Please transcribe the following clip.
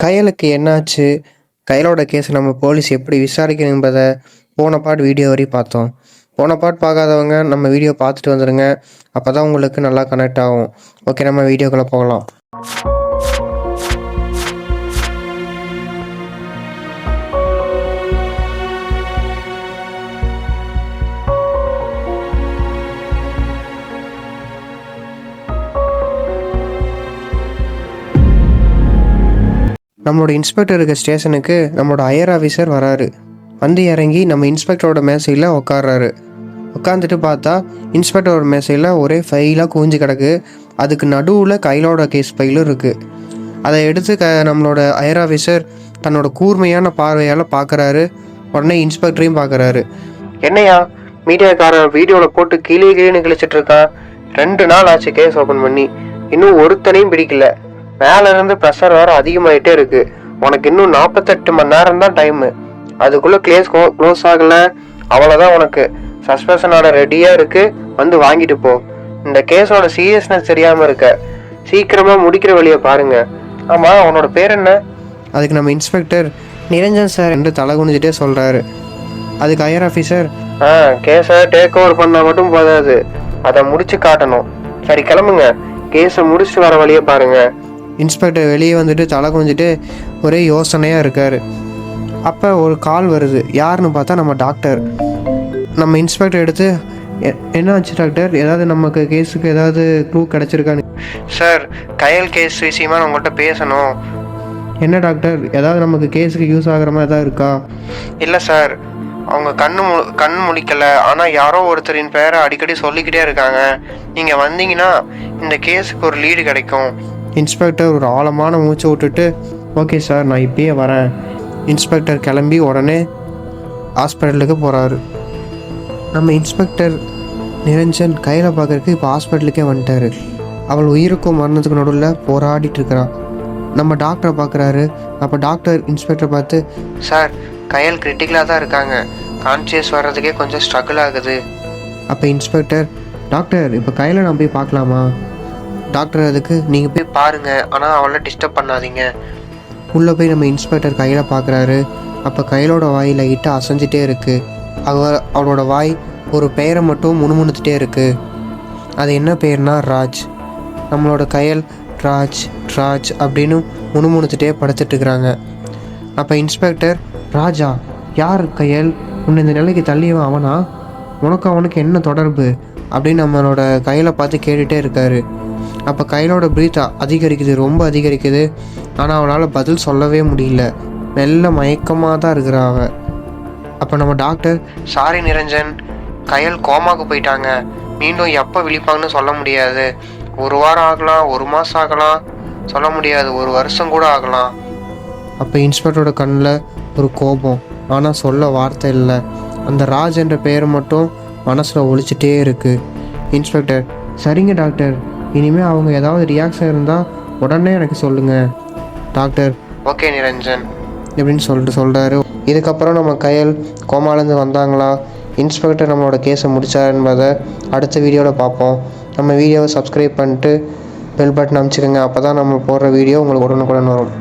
கையலுக்கு என்னாச்சு? கையலோட கேஸ் நம்ம போலீஸ் எப்படி விசாரிக்கணும் என்பதை போன பார்ட் வீடியோ வரையும் பார்த்தோம். போன பார்ட் பார்க்காதவங்க நம்ம வீடியோ பார்த்துட்டு வந்துடுங்க. அப்போ தான் உங்களுக்கு நல்லா கனெக்ட் ஆகும். ஓகே, நம்ம வீடியோக்குள்ளே போகலாம். நம்மளோட இன்ஸ்பெக்டர் இருக்க ஸ்டேஷனுக்கு நம்மளோட ஹையர் ஆஃபீஸர் வராரு. வந்து இறங்கி நம்ம இன்ஸ்பெக்டரோட மேசையில் உட்காடுறாரு. உட்காந்துட்டு பார்த்தா இன்ஸ்பெக்டரோட மேசையில் ஒரே ஃபைலாக குவிஞ்சு கிடக்கு. அதுக்கு நடுவில் கையிலோட கேஸ் ஃபைலும் இருக்குது. அதை எடுத்து நம்மளோட ஹையர் ஆஃபீஸர் தன்னோட கூர்மையான பார்வையால் பார்க்குறாரு. உடனே இன்ஸ்பெக்டரையும் பார்க்குறாரு. என்னையா மீடியாக்காரன் வீடியோவில் போட்டு கீழேன்னு கிழிச்சிட்டு இருக்கான். 2 நாள் ஆச்சு கேஸ் ஓப்பன் பண்ணி, இன்னும் ஒருத்தனையும் பிடிக்கல. மேல இருந்து ப்ரெஷர் வேற அதிகமாயிட்டே இருக்கு. உனக்கு இன்னும் 48 மணி நேரம் தான் டைமு. அதுக்குள்ள கேஸ் க்ளோஸ் ஆகல, அவ்வளோதான். உனக்கு சஸ்பென்ஷன் ஆர்டர் ரெடியா இருக்கு, வந்து வாங்கிட்டு போ. இந்த கேஸோட சீரியஸ்னஸ் தெரியாம இருக்க, சீக்கிரமா முடிக்கிற வழியை பாருங்க. ஆமா, உன்னோட பேர் என்ன? அதுக்கு நம்ம இன்ஸ்பெக்டர் நிரஞ்சன் சார் என்று தலை குனிஞ்சிட்டே சொல்றாரு. அதுக்கு ஹையர் ஆஃபீஸர், கேஸை டேக் ஓவர் பண்ணா மட்டும் போதாது, அதை முடிச்சு காட்டணும். சரி, கிளம்புங்க, கேஸை முடிச்சுட்டு வர வழியை பாருங்க. இன்ஸ்பெக்டர் வெளியே வந்துட்டு தலை குனிஞ்சிட்டு ஒரே யோசனையாக இருக்கார். அப்போ ஒரு கால் வருது. யாருன்னு பார்த்தா நம்ம டாக்டர். நம்ம இன்ஸ்பெக்டர் எடுத்து, என்ன ஆச்சு டாக்டர்? ஏதாவது நமக்கு கேஸுக்கு ஏதாவது க்ளூ கிடச்சிருக்கான்னு? சார், கையல் கேஸ் விஷயமா உங்கள்கிட்ட பேசணும். என்ன டாக்டர், ஏதாவது நமக்கு கேஸுக்கு யூஸ் ஆகிற மாதிரி ஏதாவது இருக்கா? இல்லை சார், அவங்க கண் முழிக்கலை, ஆனால் யாரோ ஒருத்தரின் பேரை அடிக்கடி சொல்லிக்கிட்டே இருக்காங்க. நீங்கள் வந்தீங்கன்னா இந்த கேஸுக்கு ஒரு லீடு கிடைக்கும். இன்ஸ்பெக்டர் ஒரு ஆழமான மூச்சை விட்டுட்டு, ஓகே சார், நான் இப்பயே வரேன். இன்ஸ்பெக்டர் கிளம்பி உடனே ஹாஸ்பிட்டலுக்கு போகிறாரு. நம்ம இன்ஸ்பெக்டர் நிரஞ்சன் கையில் பார்க்கறதுக்கு இப்போ ஹாஸ்பிட்டலுக்கே வந்துட்டார். அவள் உயிருக்கும் மரணத்துக்கு நடுவில் போராடிட்டு இருக்கிறான். நம்ம டாக்டரை பார்க்குறாரு. அப்போ டாக்டர் இன்ஸ்பெக்டரை பார்த்து, சார், கையல் கிரிட்டிக்கலாக தான் இருக்காங்க, கான்சியஸ் வர்றதுக்கே கொஞ்சம் ஸ்ட்ரகிள் ஆகுது. அப்போ இன்ஸ்பெக்டர், டாக்டர், இப்போ கையில் நான் போய் பார்க்கலாமா? டாக்டர், அதுக்கு நீங்கள் போய் பாருங்கள், ஆனால் அவளை டிஸ்டர்ப் பண்ணாதீங்க. உள்ளே போய் நம்ம இன்ஸ்பெக்டர் கையில் பார்க்குறாரு. அப்போ கையிலோட வாய் லைட்டாக அசைஞ்சிட்டே இருக்குது. அவளோட வாய் ஒரு பெயரை மட்டும் முணுமுணுத்துட்டே இருக்குது. அது என்ன பெயர்னா ராஜ். நம்மளோட கையல் ராஜ் ராஜ் அப்படின்னு முணுமுணுத்துட்டே படுத்துட்டுருக்குறாங்க. அப்போ இன்ஸ்பெக்டர், ராஜா யார் கையல்? உன்னை இந்த நிலைக்கு தள்ளியவன் அவனா? அவனுக்கு என்ன தொடர்பு அப்படின்னு நம்மளோட கையில் பார்த்து கேட்டுகிட்டே இருக்காரு. அப்போ கையிலோட ப்ரீத் அதிகரிக்குது, ரொம்ப அதிகரிக்குது. ஆனால் அவனால் பதில் சொல்லவே முடியல. மெல்ல மயக்கமாக தான் இருக்கிறா அவன். அப்போ நம்ம டாக்டர், சாரி நிரஞ்சன், கையல் கோமாக்கு போயிட்டாங்க, மீண்டும் எப்போ விழிப்பாங்கன்னு சொல்ல முடியாது. 1 வாரம் ஆகலாம், 1 மாதம் ஆகலாம், சொல்ல முடியாது, 1 வருஷம் கூட ஆகலாம். அப்போ இன்ஸ்பெக்டரோட கண்ணில் ஒரு கோபம், ஆனால் சொல்ல வார்த்தை இல்லை. அந்த ராஜ் என்ற பெயர் மட்டும் மனசில் ஒழிச்சிட்டே இருக்குது. இன்ஸ்பெக்டர், சரிங்க டாக்டர், இனிமேல் அவங்க ஏதாவது ரியாக்ஷன் இருந்தால் உடனே எனக்கு சொல்லுங்கள். டாக்டர், ஓகே நிரஞ்சன் எப்படின்னு சொல்கிறாரு. இதுக்கப்புறம் நம்ம கையல் கோமாலேருந்து வந்தாங்களா, இன்ஸ்பெக்டர் நம்மளோட கேஸை முடித்தார் என்பதை அடுத்த வீடியோவில் பார்ப்போம். நம்ம வீடியோவை சப்ஸ்கிரைப் பண்ணிட்டு பெல் பட்டன் அமைச்சிக்கோங்க. அப்போ தான் நம்ம போடுற வீடியோ உங்களுக்கு உடனுக்குடன் வரும்.